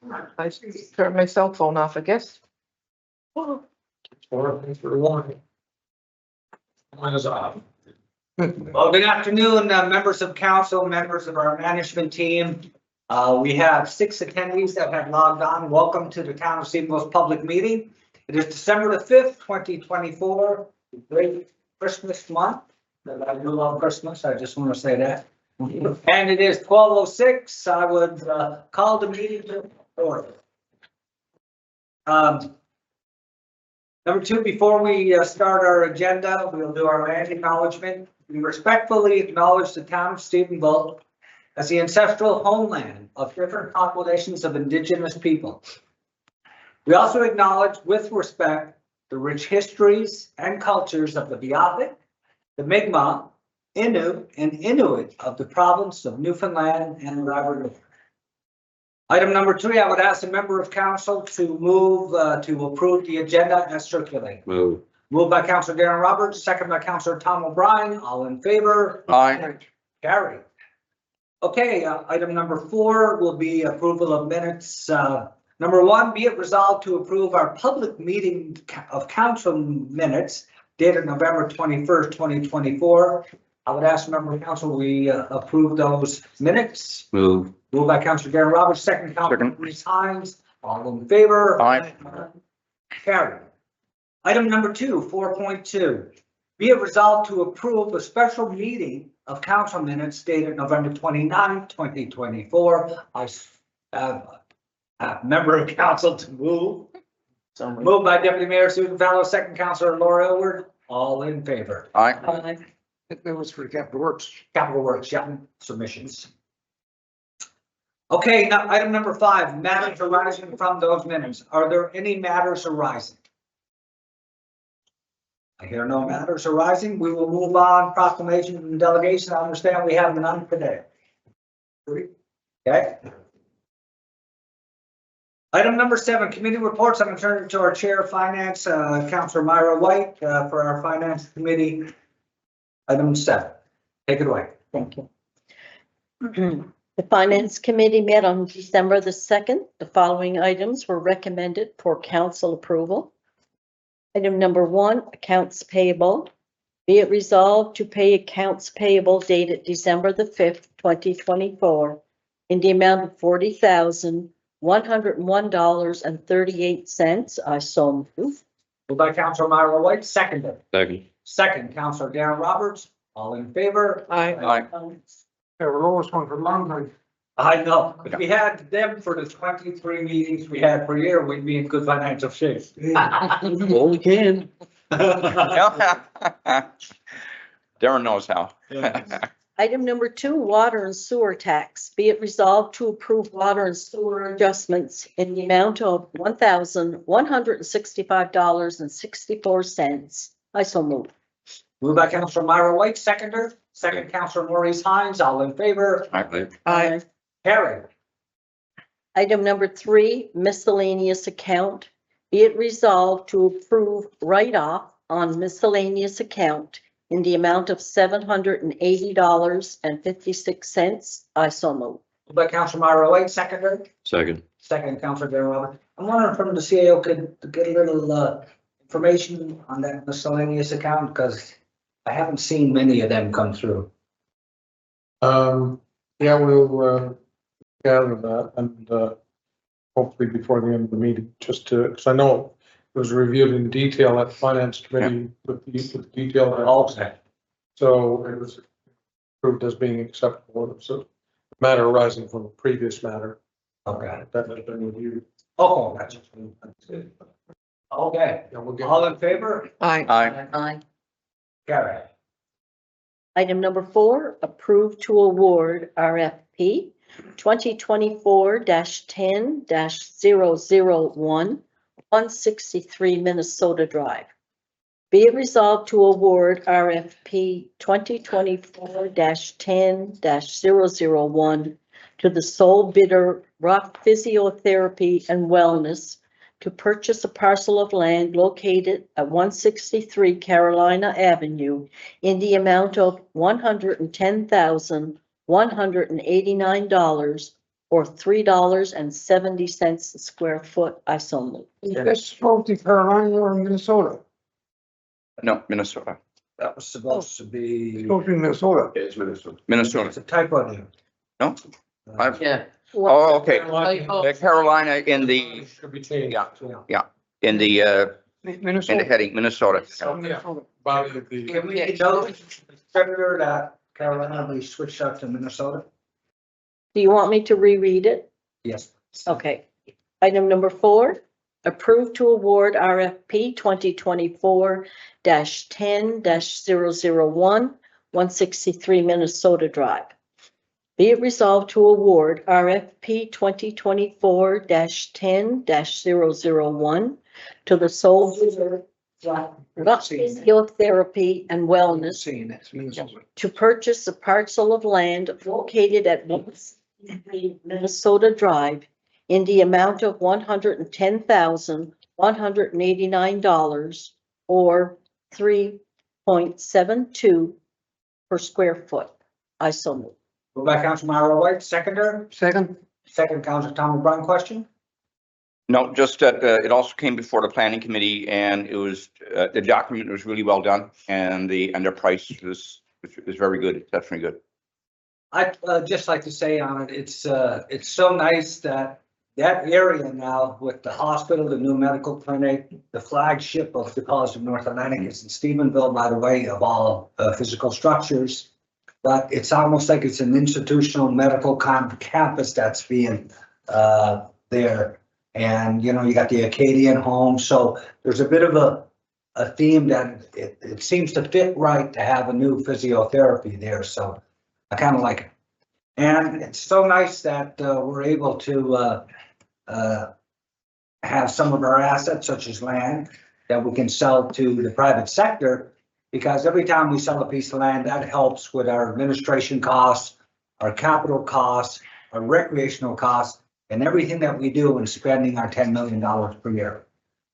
I turned my cell phone off, I guess. Or for one. Mine is off. Well, good afternoon, members of council, members of our management team. We have 6 attendees that have logged on. Welcome to the Town of Stephenville's public meeting. It is December the 5th, 2024, great Christmas month. I do love Christmas, I just want to say that. And it is 12:06. I would call the meeting to order. Number 2, before we start our agenda, we'll do our land acknowledgement. We respectfully acknowledge the Town of Stephenville as the ancestral homeland of different populations of indigenous people. We also acknowledge with respect the rich histories and cultures of the Beothuk, the Mi'kmaq, Innu, and Inuit of the province of Newfoundland and Labrador. Item number 3, I would ask a member of council to move to approve the agenda as circulated. Move. Moved by Councilor Darren Roberts, second by Councilor Tom O'Brien. All in favor? Aye. Carried. Okay, item number 4 will be approval of minutes. Number 1, be it resolved to approve our public meeting of council minutes dated November 21st, 2024. I would ask member of council, we approve those minutes. Move. Moved by Councilor Darren Roberts, second Councilor Reese Hines. All in favor? Aye. Carried. Item number 2, 4.2. Be it resolved to approve a special meeting of council minutes dated November 29th, 2024. I have a member of council to move. Moved by Deputy Mayor Susan Fallow, second Councilor Laura Elward. All in favor? Aye. It was for Capital Works. Capital Works, yeah, submissions. Okay, now item number 5, matters arising from those minutes. Are there any matters arising? I hear no matters arising. We will move on. Proclamation and delegation. I understand we have none today. Okay. Item number 7, committee reports. I'm going to turn it to our chair of finance, Councilor Myra White, for our finance committee. Item 7. Take it away. Thank you. The Finance Committee met on December the 2nd. The following items were recommended for council approval. Item number 1, accounts payable. Be it resolved to pay accounts payable dated December the 5th, 2024 in the amount of $40,101.38. I so move. Moved by Councilor Myra White, seconded. Second. Second, Councilor Darren Roberts. All in favor? Aye. Aye. We're always going for long time. I know. If we had them for the 23 meetings we had per year, we'd be in good financial shape. Well, we can. Darren knows how. Item number 2, water and sewer tax. Be it resolved to approve water and sewer adjustments in the amount of $1,165.64. I so move. Moved by Councilor Myra White, seconder. Second, Councilor Maurice Hines. All in favor? Aye. Aye. Carried. Item number 3, miscellaneous account. Be it resolved to approve write-off on miscellaneous account in the amount of $780.56. I so move. Moved by Councilor Myra White, seconder. Second. Second, Councilor Darren Roberts. I'm wondering from the CAO could get a little information on that miscellaneous account, because I haven't seen many of them come through. Yeah, we'll gather that and hopefully before the end of the meeting, just to, because I know it was reviewed in detail at the finance committee with the detail. Okay. So it was approved as being acceptable. So matter arising from a previous matter Okay. that has been reviewed. Oh, that's good. Okay. Yeah, we'll get. All in favor? Aye. Aye. Aye. Carried. Item number 4, approve to award RFP 2024-10-001, 163 Minnesota Drive. Be it resolved to award RFP 2024-10-001 to the sole bidder Rock Physiotherapy and Wellness to purchase a parcel of land located at 163 Carolina Avenue in the amount of $110,189 or $3.70 a square foot. I so move. That's supposed to be Carolina or Minnesota. No, Minnesota. That was supposed to be, Supposed to be Minnesota. it's Minnesota. a typo there. No? I've- Yeah. Oh, okay. Carolina Carolina in the, should be changed. Yeah. in the Minnesota. heading, Minnesota. Minnesota. Body of the. Can we tell the Senator that Carolina, we switched out to Minnesota? Do you want me to reread it? Yes. Okay. Item number 4, approve to award RFP 2024-10-001, 163 Minnesota Drive. Be it resolved to award RFP 2024-10-001 to the Soul Physiotherapy and Wellness Saying that's Minnesota. to purchase a parcel of land located at 163 Minnesota Drive in the amount of $110,189 or 3.72 per square foot. I so move. Moved by Council Myra White, seconder, Second. second Council Tom Brown, question? No, just that it also came before the planning committee and it was, the document was really well done and the price was very good. It's definitely good. I'd just like to say on it, it's so nice that that area now with the hospital, the new medical clinic, the flagship of the College of North Atlantic is in Stephenville, by the way, of all physical structures. But it's almost like it's an institutional medical campus that's being there. And, you know, you got the Acadian home, so there's a bit of a theme that it seems to fit right to have a new physiotherapy there, so I kind of like it. And it's so nice that we're able to have some of our assets, such as land, that we can sell to the private sector, because every time we sell a piece of land, that helps with our administration costs, our capital costs, our recreational costs, and everything that we do in spending our $10 million per year.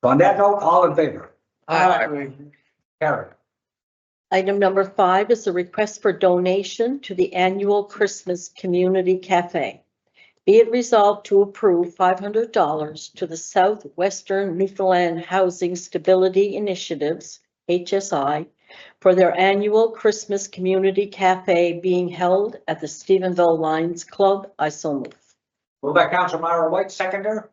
So on that note, all in favor? Carried. Item number 5 is a request for donation to the annual Christmas Community Cafe. Be it resolved to approve $500 to the Southwestern Newfoundland Housing Stability Initiatives, HSI, for their annual Christmas Community Cafe being held at the Stephenville Lions Club. I so move. Moved by Council Myra White, seconder.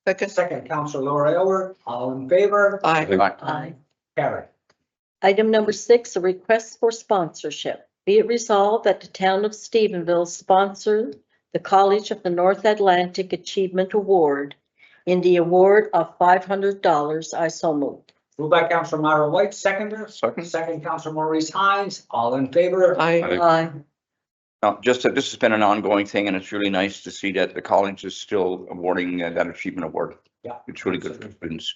Second Council Laura Elwer, all in favor? Aye. Carried. Item number 6, a request for sponsorship. Be it resolved that the town of Stephenville sponsor the College of the North Atlantic Achievement Award in the award of $500. I so move. Moved by Council Myra White, seconder. Second. Second Council Maurice Hines, all in favor? Aye. Just that this has been an ongoing thing and it's really nice to see that the college is still awarding that achievement award. Yeah. It's really good for students.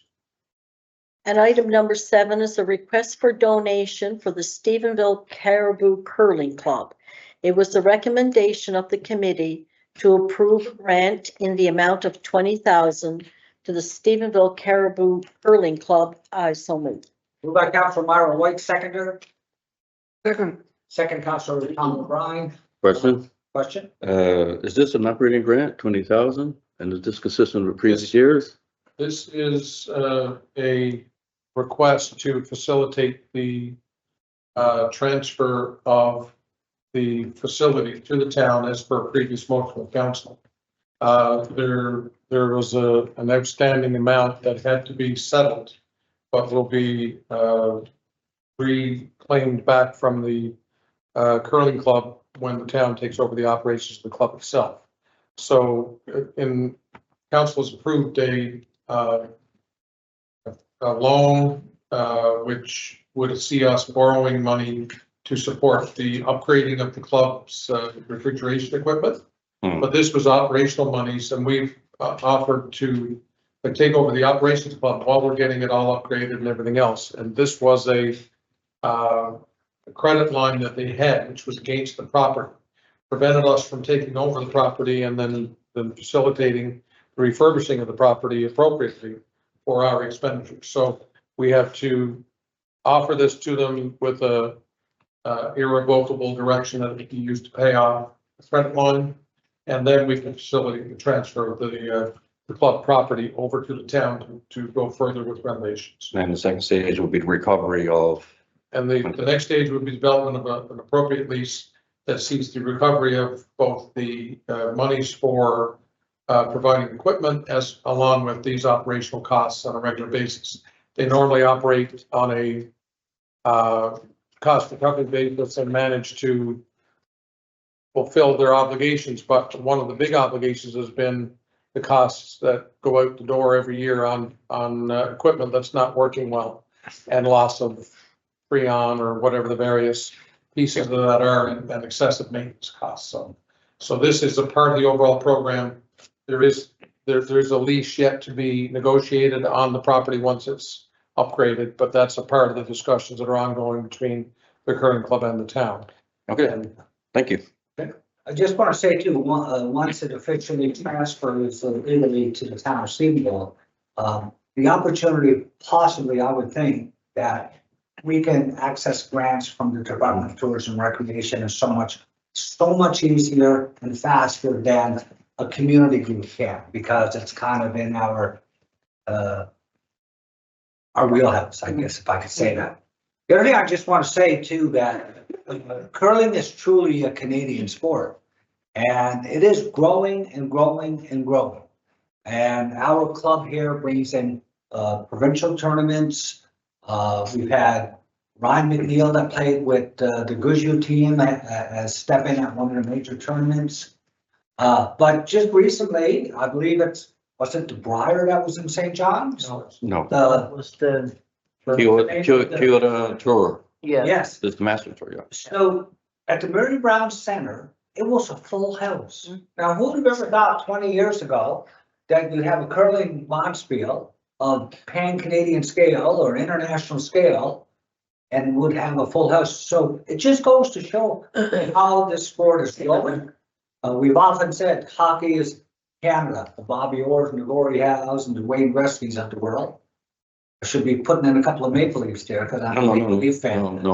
And item number 7 is a request for donation for the Stephenville Caribou Curling Club. It was the recommendation of the committee to approve a grant in the amount of $20,000 to the Stephenville Caribou Curling Club. I so move. Moved by Council Myra White, seconder. Second. Second Council Tom O'Brien, Question, question? is this an operating grant, 20,000? And is this consistent with previous years? This is a request to facilitate the transfer of the facility to the town as per previous motion of council. There was an outstanding amount that had to be settled, but will be reclaimed back from the curling club when the town takes over the operations of the club itself. So in council has approved a loan, which would see us borrowing money to support the upgrading of the club's refrigeration equipment. But this was operational monies, and we've offered to take over the operations club while we're getting it all upgraded and everything else. And this was a credit line that they had, which was against the property, prevented us from taking over the property and then facilitating the refurbishing of the property appropriately for our expenditures. So we have to offer this to them with a irrevocable direction that it can be used to pay off the credit line. And then we can facilitate the transfer of the club property over to the town to go further with renovations. And the second stage will be the recovery of, And the next stage would be development of an appropriate lease that sees the recovery of both the monies for providing equipment as along with these operational costs on a regular basis. They normally operate on a cost recovery basis and manage to fulfill their obligations, but one of the big obligations has been the costs that go out the door every year on equipment that's not working well and loss of freon or whatever the various pieces of that are and excessive maintenance costs. So this is a part of the overall program. There's a lease yet to be negotiated on the property once it's upgraded, but that's a part of the discussions that are ongoing between the current club and the town. okay, And thank you. I just want to say too, once it officially transfers legally to the town of Stephenville, the opportunity possibly, I would think, that we can access grants from the Department of Tourism and Recreation is so much easier and faster than a community group can, because it's kind of in our wheelhouse, I guess, if I could say that. The other thing I just want to say too, that curling is truly a Canadian sport, and it is growing and growing and growing. And our club here brings in provincial tournaments. We've had Ryan McNeil that played with the Guju team as step in at one of the major tournaments. But just recently, I believe was it the Briar that was in St. John's? No, Was the, Kyoto Tour, yeah. Yes. this is the Master Tour, yeah. So at the Murray Brown Center, it was a full house. Now, who would have ever thought 20 years ago that you'd have a curling bonspiel of pan-Canadian scale or international scale and would have a full house? So it just goes to show how this sport is growing. We've often said hockey is Canada, the Bobby Orrs and the Gordie Howes and the Wayne Gretzky's of the world. I should be putting in a couple of Maple Leafs there because I'm a Maple Leaf fan. No.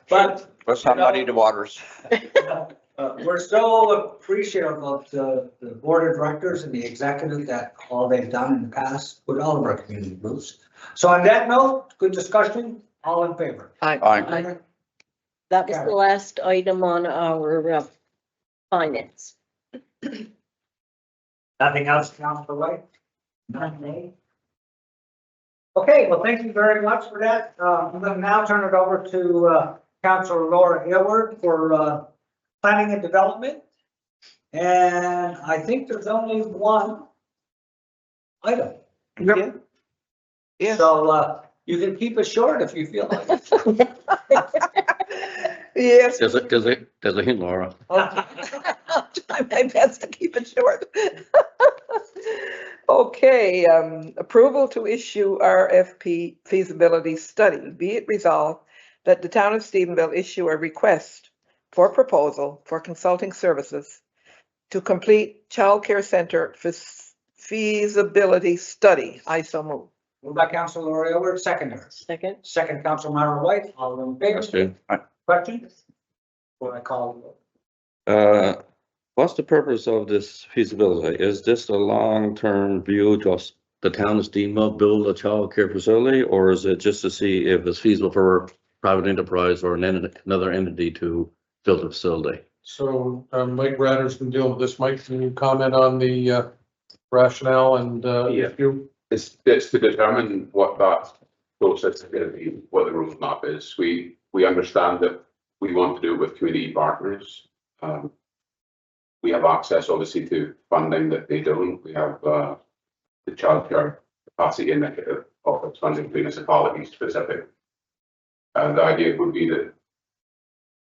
But Let's not muddy the waters. we're so appreciative of the board of directors and the executive that all they've done in the past with all of our community groups. So on that note, good discussion, all in favor. Aye. That was the last item on our finance. Nothing else, Councilor White? None. Okay, well, thank you very much for that. I'm going to now turn it over to Councilor Laura Aylward for planning and development. And I think there's only one item. Yep. Yes. So you can keep it short if you feel like it. Yes. There's a hint, Laura. I'll try my best to keep it short. Okay, approval to issue RFP feasibility study. Be it resolved that the town of Stephenville issue a request for proposal for consulting services to complete childcare center feasibility study. I so move. Moved by Councilor Laura Aylward, seconder. Second, Second, Councilor Myra White, all in favor? Okay. Questions? Before I call you. What's the purpose of this feasibility? Is this a long-term view to the town of Stephenville build a child care facility? Or is it just to see if it's feasible for private enterprise or another entity to build a facility? so Mike Ratter's been dealing with this. Mike, can you comment on the rationale and if you? It's to determine what that process is going to be, what the roadmap is. We understand that we want to do it with community partners. We have access, obviously, to funding that they don't. We have the childcare capacity initiative offers funding to municipalities specific. And the idea would be that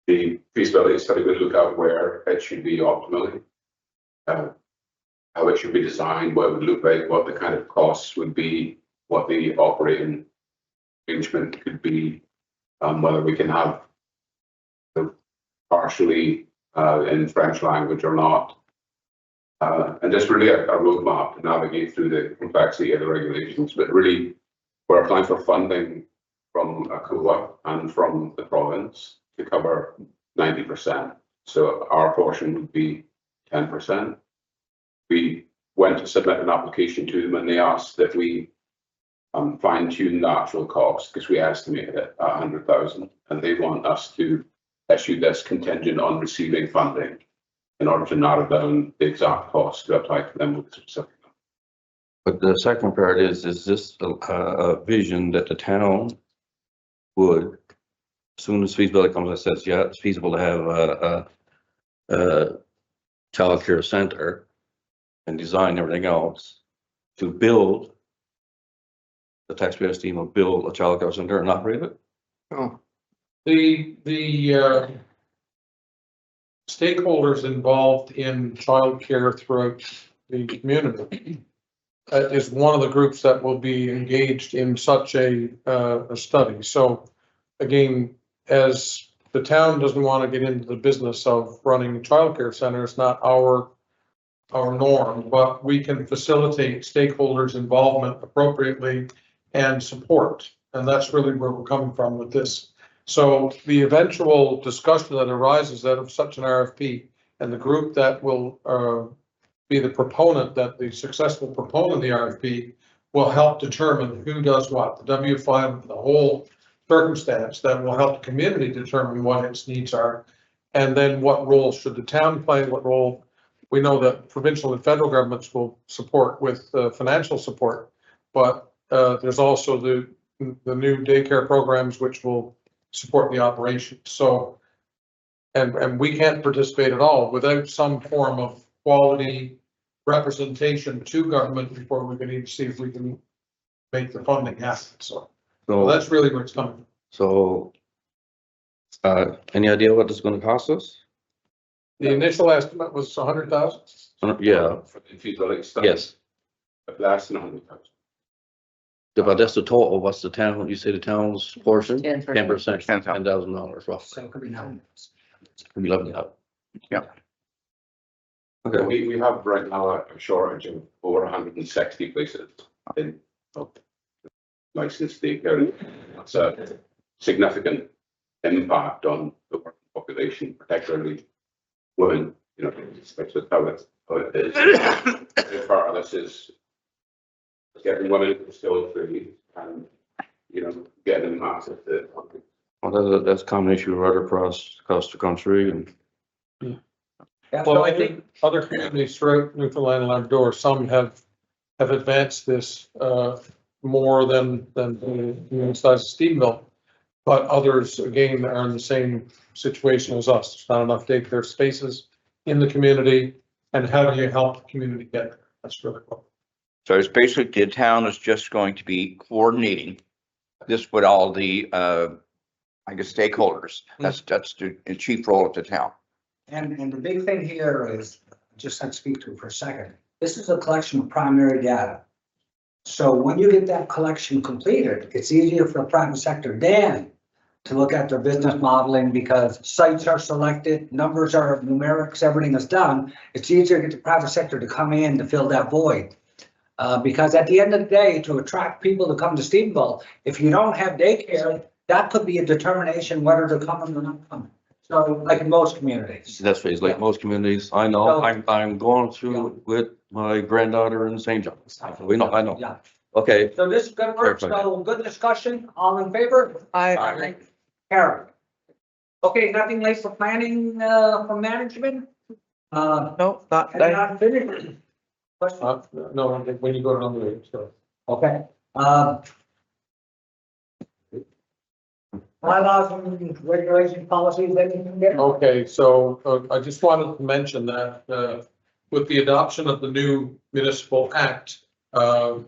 the feasibility study would look at where it should be optimally, how it should be designed, what it would look like, what the kind of costs would be, what the operating arrangement could be, whether we can have partially in French language or not. And just really a roadmap to navigate through the complexity of the regulations. But really, we're applying for funding from ACOA and from the province to cover 90%. So our portion would be 10%. We went to submit an application to them and they asked that we fine tune the actual cost because we estimated it at 100,000 and they want us to issue this contingent on receiving funding in order to narrow down the exact cost to apply to them with specific. But the second part is this a vision that the town would, as soon as feasibility comes and says, yeah, it's feasible to have a childcare center and design everything else to build, the taxpayers team will build a childcare center and operate it? Oh, The stakeholders involved in childcare throughout the community is one of the groups that will be engaged in such a study. So again, as the town doesn't want to get into the business of running childcare centers, not our norm, but we can facilitate stakeholders' involvement appropriately and support. And that's really where we're coming from with this. So the eventual discussion that arises out of such an RFP and the group that will be the proponent, that the successful proponent of the RFP will help determine who does what, the W5, the whole circumstance that will help the community determine what its needs are. And then what role should the town play, what role, we know that provincial and federal governments will support with financial support, but there's also the new daycare programs which will support the operation. So, and we can't participate at all without some form of quality representation to government before we can even see if we can make the funding happen. So that's really where it's coming from. So, any idea what this is gonna cost us? The initial estimate was 100,000. Yeah, For the feasibility study. yes, Less than 100,000. but that's the total, what's the town, you say the town's portion? 10%. 10%, $10,000. $10,000 roughly. So it could be nine. We love that. Yeah. Okay, We have right now a shortage of over 160 places in licensed daycare. That's a significant impact on the working population, particularly women, you know, especially how it is. Part of this is getting women still free and, you know, getting them access to funding. well, that's a common issue right across the country and. Yeah, Well, so I I think, think other communities throughout Newfoundland and Labrador, some have advanced this more than the size of Stephenville. But others, again, are in the same situation as us. There's not enough daycare spaces in the community. And how do you help the community get there? That's really cool. So it's basically the town is just going to be coordinating this with all the, I guess, stakeholders. That's the chief role of the town. and the big thing here is, just to speak to it for a second, this is a collection of primary data. So when you get that collection completed, it's easier for the private sector then to look at their business modeling because sites are selected, numbers are numerics, everything is done. It's easier to get the private sector to come in to fill that void. Because at the end of the day, to attract people to come to Stephenville, if you don't have daycare, that could be a determination whether they're coming or not coming. So like in most communities. That's phase, like most communities, I know, I'm going through with my granddaughter in St. John's. We know, I know. Yeah, Okay, so this is good work, Perfect. so good discussion, all in favor? I, Carol. Okay, nothing late for planning, from management? no, not, And not finished? Question? No, when you go down the road, so. Okay, bylaws and regulation policies, anything there? Okay, so I just wanted to mention that with the adoption of the new municipal act as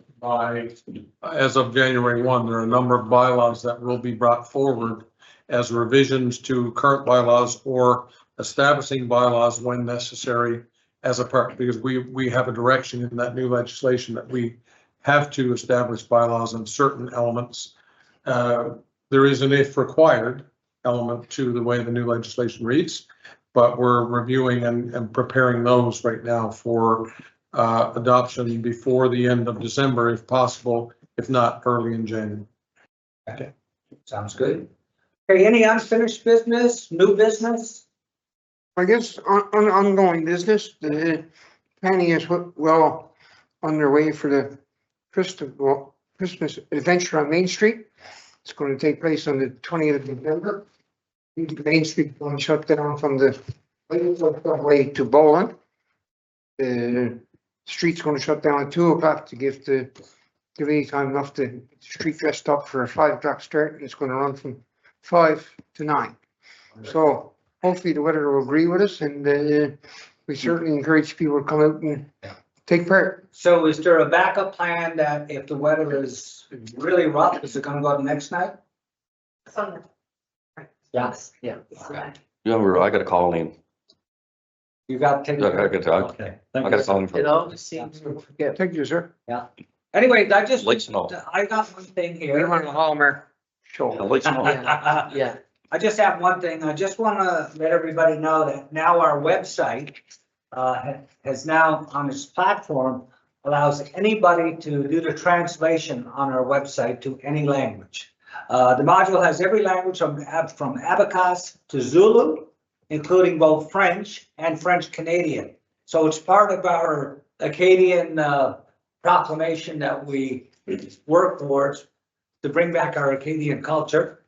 of January 1, there are a number of bylaws that will be brought forward as revisions to current bylaws or establishing bylaws when necessary as a part, because we have a direction in that new legislation that we have to establish bylaws on certain elements. There is an if required element to the way the new legislation reads, but we're reviewing and preparing those right now for adoption before the end of December, if possible, if not early in January. Okay, sounds good. Okay, any unfinished business, new business? I guess on ongoing business, the planning is well underway for the Christmas adventure on Main Street. It's going to take place on the 20th of November. Main Street going to shut down from the way to Boland. The street's going to shut down at 2 o'clock to give any time enough to get the street dressed up for a 5 o'clock start. And it's going to run from 5 to 9. So hopefully the weather will agree with us, and we certainly encourage people to come out and take part. So is there a backup plan that if the weather is really rough, is it gonna go the next night? Yes. Yeah. Yeah, I gotta call him. You got to take. I gotta Okay. call him. It always seems to forget. Thank you, sir. Anyways, I just, Lakes and all. I got one thing here. We're on the Hallmark show. Lakes and all. Yeah. I just have one thing. I just want to let everybody know that now our website has now on its platform allows anybody to do the translation on our website to any language. The module has every language from Abkhaz to Zulu, including both French and French Canadian. So it's part of our Acadian proclamation that we work towards to bring back our Acadian culture.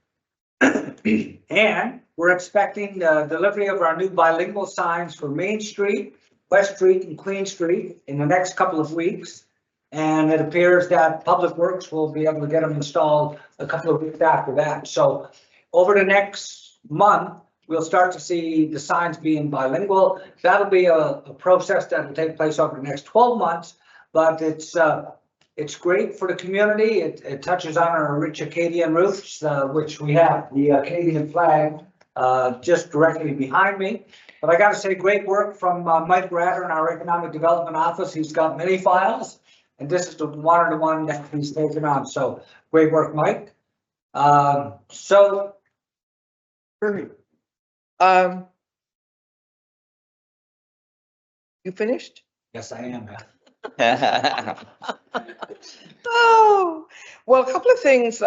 And we're expecting the delivery of our new bilingual signs for Main Street, West Street, and Queen Street in the next couple of weeks. And it appears that Public Works will be able to get them installed a couple of weeks after that. So over the next month, we'll start to see the signs being bilingual. That'll be a process that will take place over the next 12 months, but it's great for the community. It touches on our rich Acadian roots, which we have the Acadian flag just directly behind me. But I got to say, great work from Mike Ratter in our Economic Development Office. He's got many files, and this is the one that he's taken on. So great work, Mike. So. You finished? Yes, I am. Oh, well, a couple of things.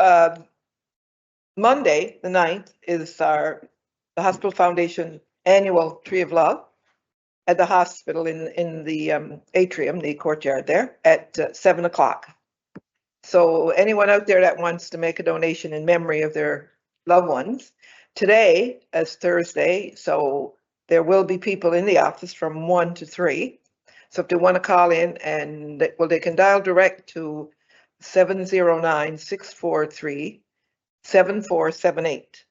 Monday, the 9th, is the Hospital Foundation annual Tree of Love at the hospital in the atrium, the courtyard there, at 7 o'clock. So anyone out there that wants to make a donation in memory of their loved ones, today is Thursday, so there will be people in the office from 1 to 3. So if they want to call in and, well, they can dial direct to 709-643-7478.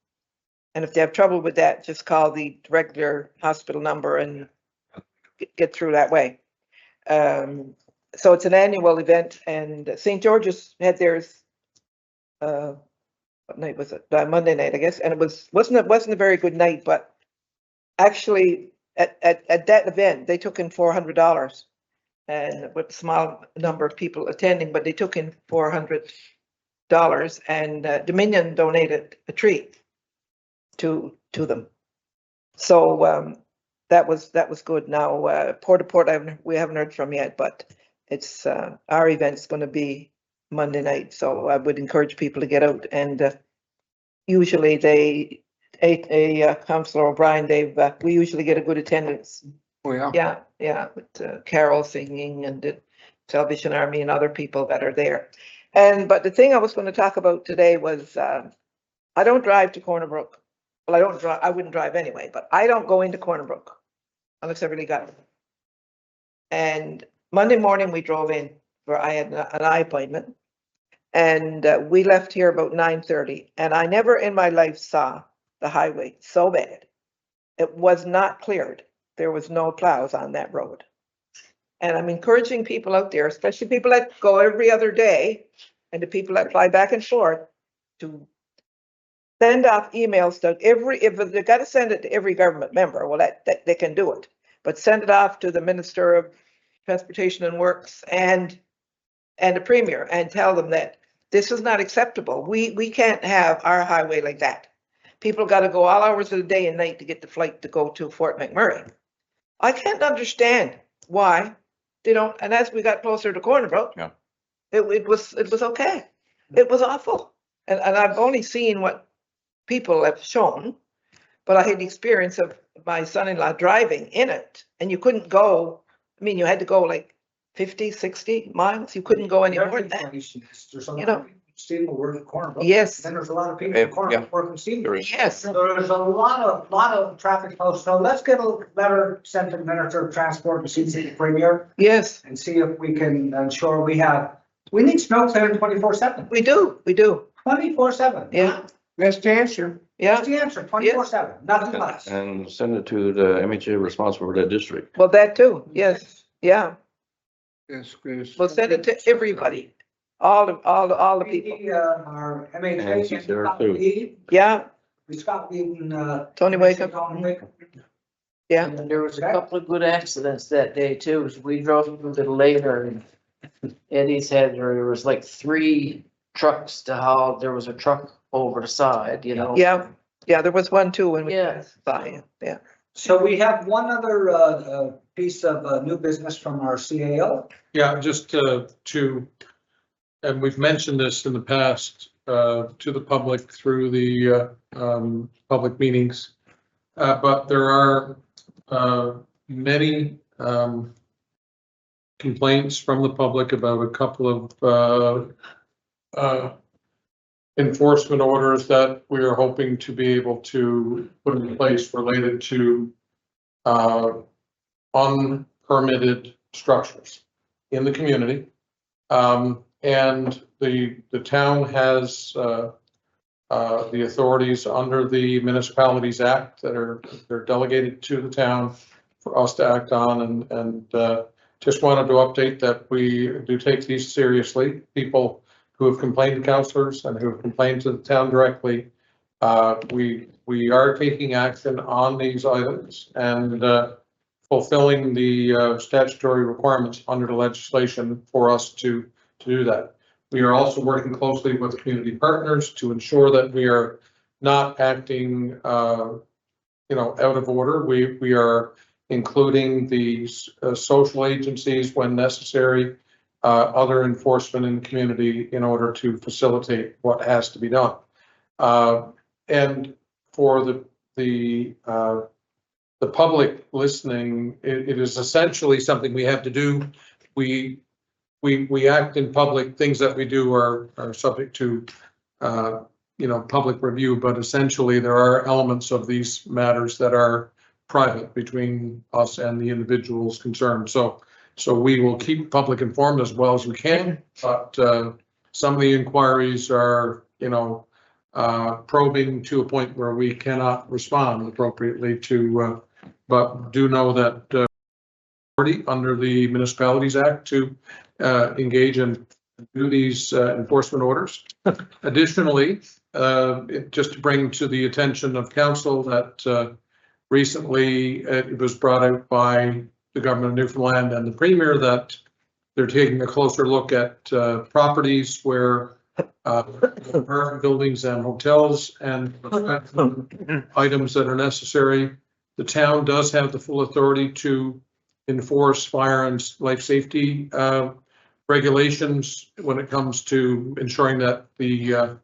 And if they have trouble with that, just call the regular hospital number and get through that way. So it's an annual event, and St. George's had theirs, what night was it? Monday night, I guess. And it wasn't a very good night, but actually at that event, they took in $400, and with a small number of people attending, but they took in $400, and Dominion donated a tree to them. So that was good. Now Port to Port, we haven't heard from yet, but it's our event's going to be Monday night. So I would encourage people to get out, and usually Councillor O'Brien, we usually get a good attendance. Oh, yeah. Yeah, with Carol singing and the Salvation Army and other people that are there. But the thing I was going to talk about today was, I don't drive to Corner Brook. Well, I wouldn't drive anyway, but I don't go into Corner Brook unless I really got it. And Monday morning we drove in where I had an eye appointment, and we left here about 9:30, and I never in my life saw the highway so bad. It was not cleared. There was no plows on that road. And I'm encouraging people out there, especially people that go every other day, and the people that fly back and forth, to send off emails to if they got to send it to every government member, well, that they can do it, but send it off to the Minister of Transportation and Works and the Premier, and tell them that this is not acceptable. We can't have our highway like that. People got to go all hours of the day and night to get the flight to go to Fort McMurray. I can't understand why they don't. And as we got closer to Corner Brook, Yeah. it was okay. It was awful. And I've only seen what people have shown, but I had the experience of my son-in-law driving in it, and you couldn't go, I mean, you had to go like 50, 60 miles. You couldn't go any more than that. There's a You lot know. of people Stephen working corner. Yes. Then there's a lot of people Yeah, in corner yeah. working Stephen. There is. Yes, So there's a lot of traffic flow. So let's get a letter sent to the Minister of Transport and see the Premier yes, and see if we can ensure we need snow clearing 24/7. we do, 24/7. Yeah. That's the answer. yeah. That's the answer, 24/7, nothing less. And send it to the MHA responsible for that district. Well, that too, yes, yeah. Yes, yes. We'll send it to everybody, all the people. Our And MHA, CCR Scott too. Weed, Yeah, Scott Weed and, Tony Wakeup. Yeah, And there was a couple of good accidents that day too, as we drove a little later and Eddie's had, there was like 3 trucks to haul, there was a truck over the side, you know? yeah, there was one too when we Yeah. passed by, yeah. So we have one other, piece of, new business from our CAO. Yeah, just and we've mentioned this in the past, to the public through the, public meetings. But there are, many, complaints from the public about a couple of, enforcement orders that we are hoping to be able to put in place related to, unpermitted structures in the community. And the town has, the authorities under the Municipalities Act they're delegated to the town for us to act on, and just wanted to update that we do take these seriously. People who have complained to counselors and who have complained to the town directly, we are taking action on these items and fulfilling the statutory requirements under the legislation for us to do that. We are also working closely with community partners to ensure that we are not acting, out of order. We are including the social agencies when necessary, other enforcement in the community in order to facilitate what has to be done. And for the public listening, it is essentially something we have to do. We act in public. Things that we do are subject to, public review, but essentially there are elements of these matters that are private between us and the individuals concerned. So we will keep public informed as well as we can, but some of the inquiries are, probing to a point where we cannot respond appropriately to, but do know that under the Municipalities Act to engage and do these enforcement orders. Additionally, just to bring to the attention of council that recently it was brought out by the government of Newfoundland and the Premier that they're taking a closer look at properties where apartment buildings and hotels and items that are necessary. The town does have the full authority to enforce fire and life safety regulations when it comes to ensuring that the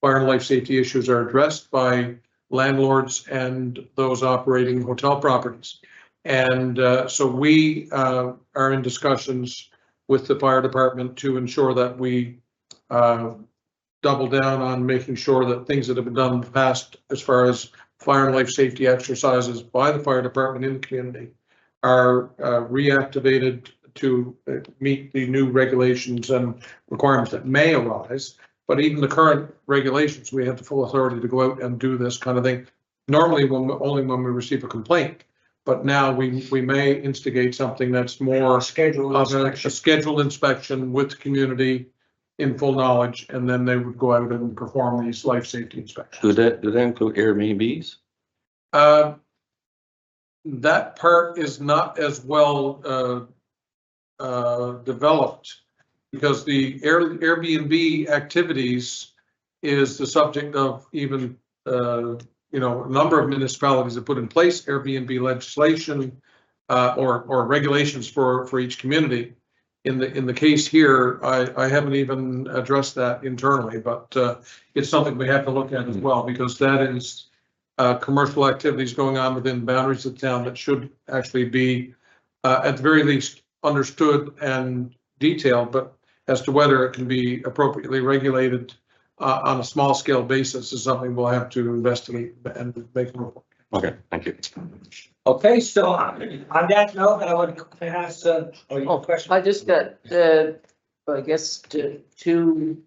fire and life safety issues are addressed by landlords and those operating hotel properties. And so we are in discussions with the fire department to ensure that we double down on making sure that things that have been done in the past as far as fire and life safety exercises by the fire department in the community are reactivated to meet the new regulations and requirements that may arise. But even the current regulations, we have the full authority to go out and do this kind of thing. Normally, only when we receive a complaint, but now we may instigate something that's more Scheduled of a inspection. scheduled inspection with the community in full knowledge, and then they would go out and perform these life safety inspections. Do that include Airbnbs? That part is not as well developed because the Airbnb activities is the subject of even, a number of municipalities have put in place Airbnb legislation or regulations for each community. In the case here, I haven't even addressed that internally, but it's something we have to look at as well, because that is commercial activities going on within the boundaries of the town that should actually be, at the very least, understood and detailed, but as to whether it can be appropriately regulated on a small scale basis is something we'll have to investigate and make a report. Okay, thank you. Okay, so on that note, I would ask, question? I just got, I guess, two.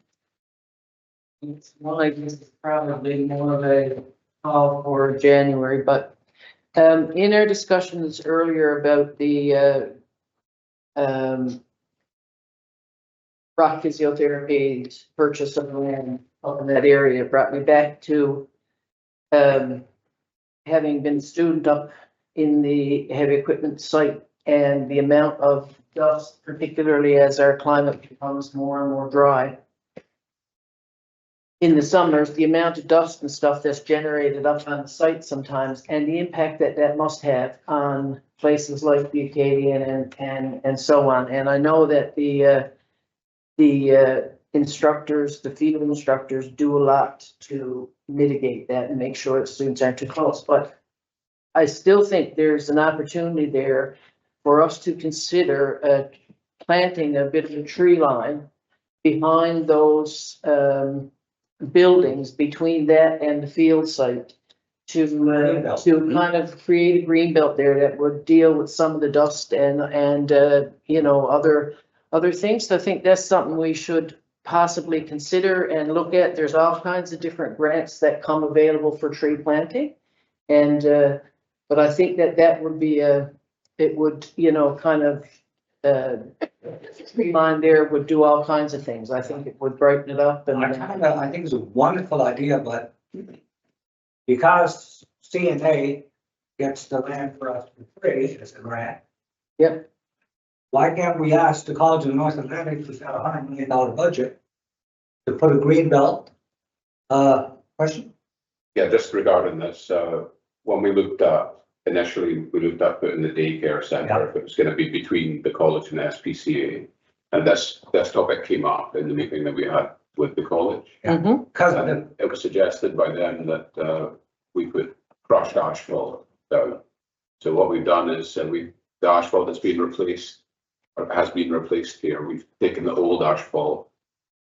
One, I guess, is probably more of a call for January, but in our discussions earlier about the rock physiotherapy purchase of land up in that area, it brought me back to having been a student up in the heavy equipment site and the amount of dust, particularly as our climate becomes more and more dry. In the summers, the amount of dust and stuff that's generated up on the site sometimes, and the impact that that must have on places like the Acadian and so on. And I know that the instructors, the field instructors do a lot to mitigate that and make sure that students aren't too close. But I still think there's an opportunity there for us to consider planting a bit of a tree line behind those buildings, between that and the field site, to kind of create a green belt there that would deal with some of the dust and you know, other things. So I think that's something we should possibly consider and look at. There's all kinds of different grants that come available for tree planting, and but I think that would be it would, you know, kind of tree line there would do all kinds of things. I think it would brighten it up. And I think it's a wonderful idea, but because CNA gets the land for us for free as a grant. Yep. Why can't we ask the College of North Atlantic, who's got a $100 million budget, to put a green belt? Question? Yeah, just regarding this, when we looked at, initially, we looked at putting the daycare center, if it was gonna be between the college and SPCA. And this topic came up in the meeting that we had with the college. Because And it was suggested by them that we put crushed asphalt down. So what we've done is, the asphalt that's been replaced, or has been replaced here, we've taken the old asphalt,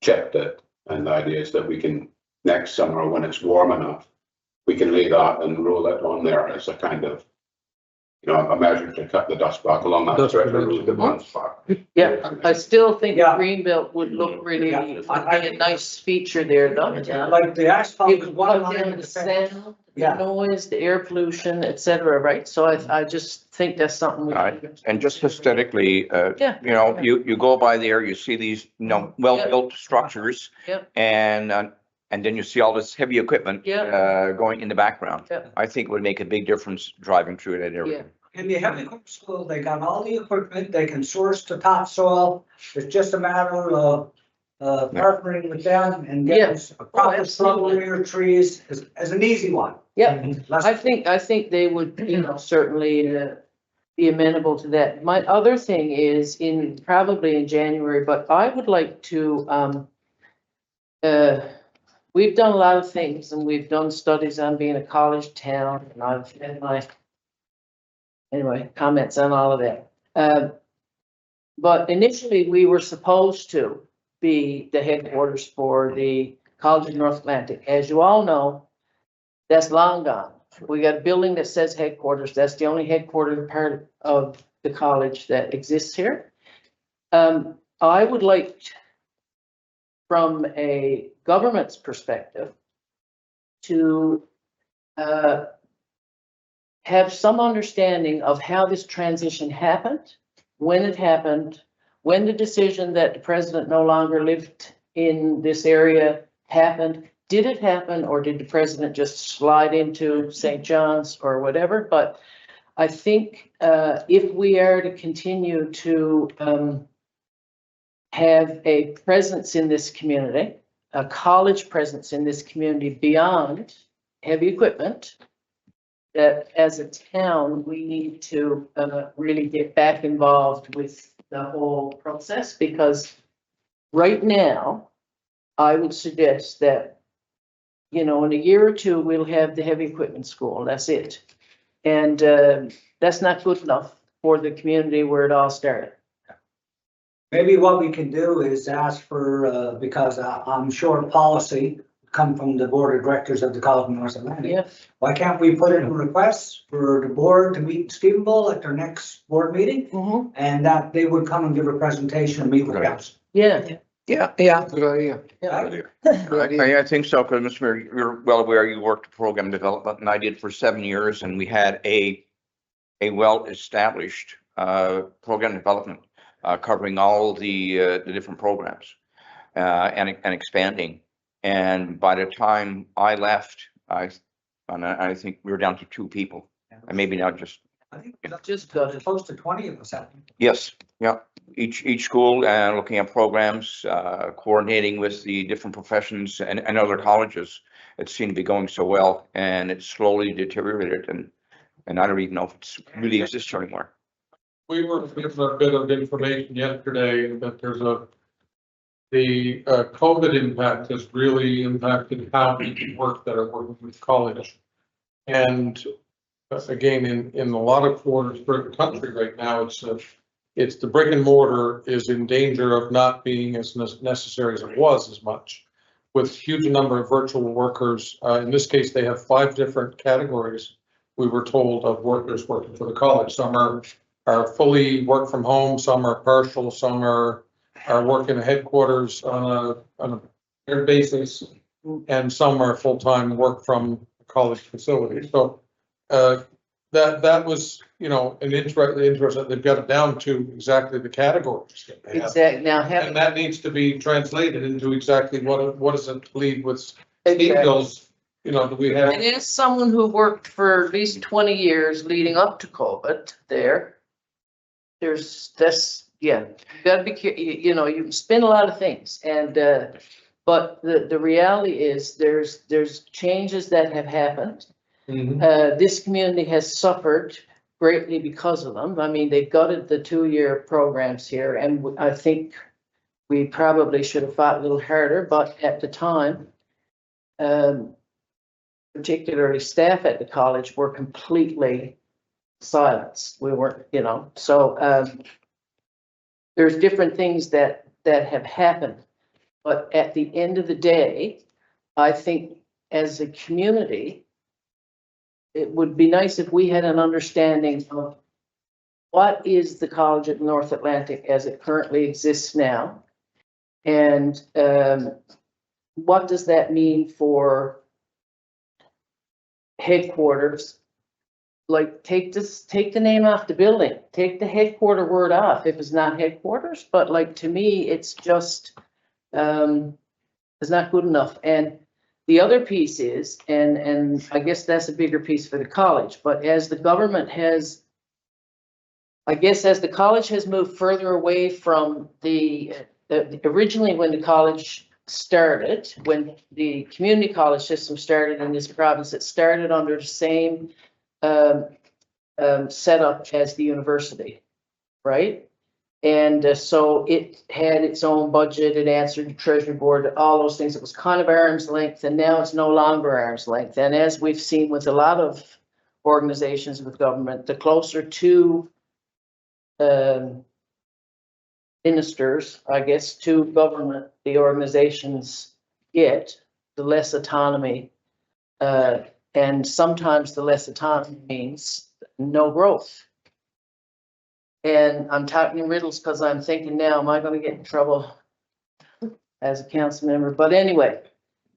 chipped it, and the idea is that we can, next summer, when it's warm enough, we can lay that and roll it on there as a kind of, you know, a measure to cut the dust back along that stretch of road that runs back. Yeah, I still think Yeah. the green belt would look really, Yeah. would be a nice feature there, though. like the asphalt It is would one cut line down of the defense. sound, Yeah. the noise, the air pollution, et cetera, right? So I just think that's something we. Right. And just aesthetically, Yeah. you know, you go by there, you see these, you know, well-built structures. Yep. And then you see all this heavy equipment, going in the background. Yep. I think it would make a big difference driving through that area. In the heavy equipment school, they got all the equipment, they can source the topsoil. It's just a matter of partnering with them and getting a proper absolutely. slug trees as an easy one. Yeah, I think they would, you know, certainly be amenable to that. My other thing is probably in January, but I would like to, we've done a lot of things and we've done studies on being a college town, and I've had my, anyway, comments on all of that. But initially, we were supposed to be the headquarters for the College of North Atlantic. As you all know, that's long gone. We got a building that says headquarters. That's the only headquarters part of the college that exists here. I would like, from a government's perspective, to have some understanding of how this transition happened, when it happened, when the decision that the president no longer lived in this area happened. Did it happen, or did the president just slide into St. John's or whatever? But I think if we are to continue to have a presence in this community, a college presence in this community beyond heavy equipment, that as a town, we need to really get back involved with the whole process, because right now, I would suggest that you know, in a year or two, we'll have the heavy equipment school, that's it. And, that's not good enough for the community where it all started. Maybe what we can do is ask for, because I'm sure policy come from the board of directors of the College of North Atlantic. Yeah, Why can't we put in a request for the board to meet in Stephenville at their next board meeting? And that they would come and give a presentation and meet with council. yeah, Yeah, yeah. Good idea. Good idea. I think so, because Mr. Mayor, you're well aware, you worked program development and I did for 7 years, and we had a well-established program development covering all the different programs and expanding. And by the time I left, I think we were down to 2 people, and maybe now just, I think just got it. close to 20 of us, I think. yes, yeah. Each school looking at programs, coordinating with the different professions and other colleges. It seemed to be going so well, and it slowly deteriorated, and I don't even know if it's really exists anymore. We were given a bit of information yesterday that there's the COVID impact has really impacted how we work that are working with college. And again, in a lot of quarters throughout the country right now, it's the brick and mortar is in danger of not being as necessary as it was as much. With huge number of virtual workers, in this case, they have 5 different categories, we were told, of workers working for the college. Some are fully work from home, some are partial, some are working at headquarters on a basis, and some are full-time work from college facilities. So that was, you know, an interest that they've got it down to exactly the categories that they have. Exactly, now And having. that needs to be translated into exactly what does it lead with Exactly. details, you know, do we have? And as someone who worked for at least 20 years leading up to COVID there's this, yeah, you gotta be, you know, you can spin a lot of things and, but the reality is there's changes that have happened. This community has suffered greatly because of them. I mean, they've gutted the 2-year programs here, and I think we probably should have fought a little harder, but at the time, particularly staff at the college were completely silenced. We weren't, you know, so there's different things that have happened. But at the end of the day, I think as a community, it would be nice if we had an understanding of what is the College at North Atlantic as it currently exists now. And what does that mean for headquarters? Like, take the name off the building, take the headquarter word off if it's not headquarters, but like, to me, it's just, it's not good enough. And the other piece is, and I guess that's a bigger piece for the college, but as the government has, I guess as the college has moved further away from originally when the college started, when the community college system started in this province, it started under the same setup as the university, right? And so it had its own budget, it answered the Treasury Board, all those things. It was kind of arm's length, and now it's no longer arm's length. And as we've seen with a lot of organizations with government, the closer to ministers, I guess, to government the organizations get, the less autonomy. And sometimes the less autonomy means no growth. And I'm talking in riddles because I'm thinking now, am I going to get in trouble as a council member? But anyway,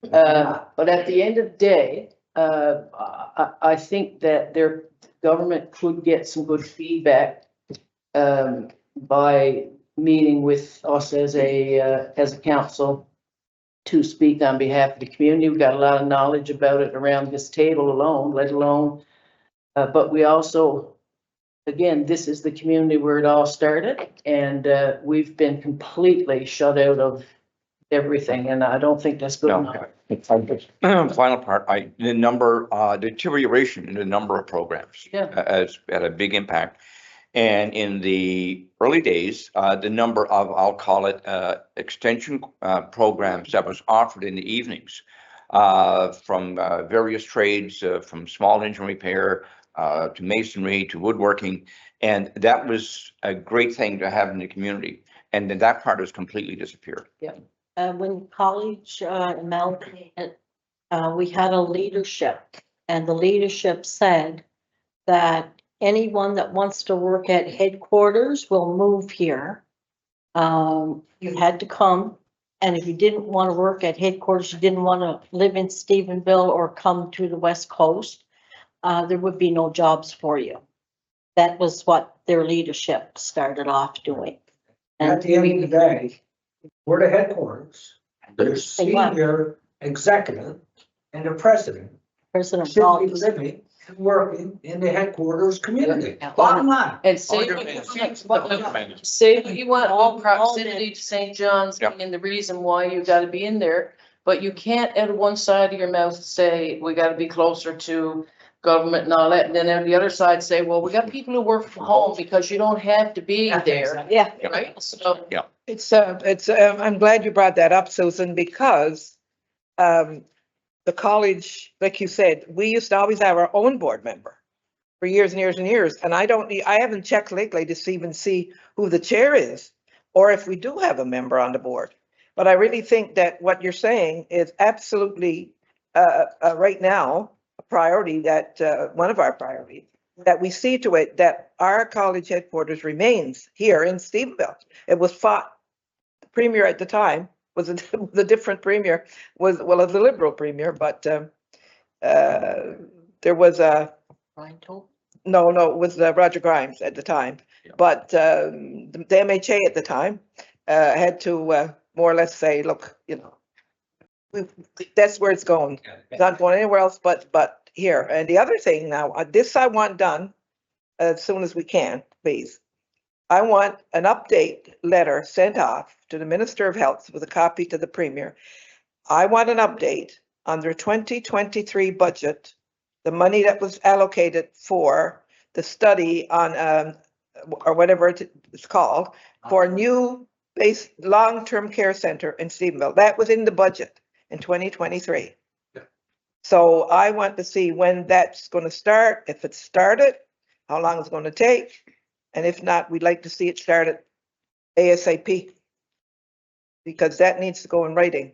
but at the end of the day, I think that their government could get some good feedback by meeting with us as a council to speak on behalf of the community. We've got a lot of knowledge about it around this table alone, let alone, but we also, again, this is the community where it all started, and we've been completely shut out of everything, and I don't think that's good enough. Final part, the number, deterioration in the number of programs has had a big impact. And in the early days, the number of, I'll call it, extension programs that was offered in the evenings from various trades, from small engine repair to masonry to woodworking. And that was a great thing to have in the community. And then that part has completely disappeared. When college amalgamated, we had a leadership, and the leadership said that anyone that wants to work at headquarters will move here. You had to come, and if you didn't want to work at headquarters, you didn't want to live in Stephenville or come to the West Coast, there would be no jobs for you. That was what their leadership started off doing. At the end of the day, we're the headquarters. The There's- senior executive and the president President should be Paul, living and working in the headquarters community. Yeah. Bottom line. And say All what your you fans. want, say what you want, All- on proximity to St. John's Yep. being the reason why you gotta be in there. But you can't at one side of your mouth say, we gotta be closer to government and all that. And then on the other side say, well, we got people who work from home because you don't have to be there, Yeah. right? So, I'm glad you brought that up, Susan, because the college, like you said, we used to always have our own board member for years and years and years. And I haven't checked lately to even see who the chair is, or if we do have a member on the board. But I really think that what you're saying is absolutely, right now, a priority that, one of our priorities, that we see to it that our college headquarters remains here in Stephenville. It was fought, the premier at the time was the different premier, was a liberal premier, but there was a, Brian told. no, it was Roger Grimes at the time. Yeah. But the MHA at the time had to more or less say, look, that's where it's going. It's not going anywhere else but here. And the other thing now, this I want done as soon as we can, please. I want an update letter sent off to the Minister of Health with a copy to the Premier. I want an update on their 2023 budget, the money that was allocated for the study on, or whatever it's called, for a new long-term care center in Stephenville. That was in the budget in 2023. So I want to see when that's going to start, if it's started, how long it's going to take. And if not, we'd like to see it started ASAP. Because that needs to go in writing.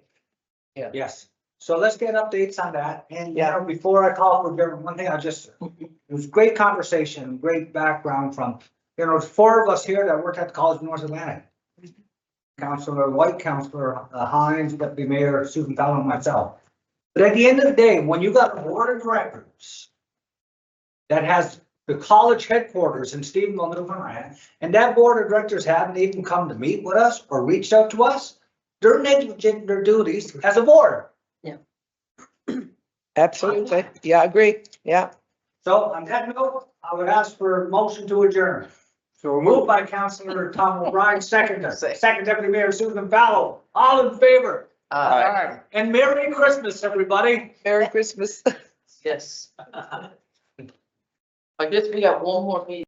Yes. So let's get updates on that. And, before I call for Jeremy, one thing it was great conversation, great background from, four of us here that worked at the College of North Atlantic. Councilor White, Councilor Hines, Deputy Mayor Susan Fallon, and myself. But at the end of the day, when you got a board of directors that has the college headquarters in Stephenville, Newfoundland, and that board of directors haven't even come to meet with us or reached out to us, they're negligent in their duties as a board. Absolutely. Yeah, I agree. Yeah. So on that note, I would ask for a motion to adjourn. So Moved by Councilor Tom O'Brien, second Deputy Mayor Susan Fallow, all in favor. And Merry Christmas, everybody. Merry Christmas. yes. I guess we got one more meeting.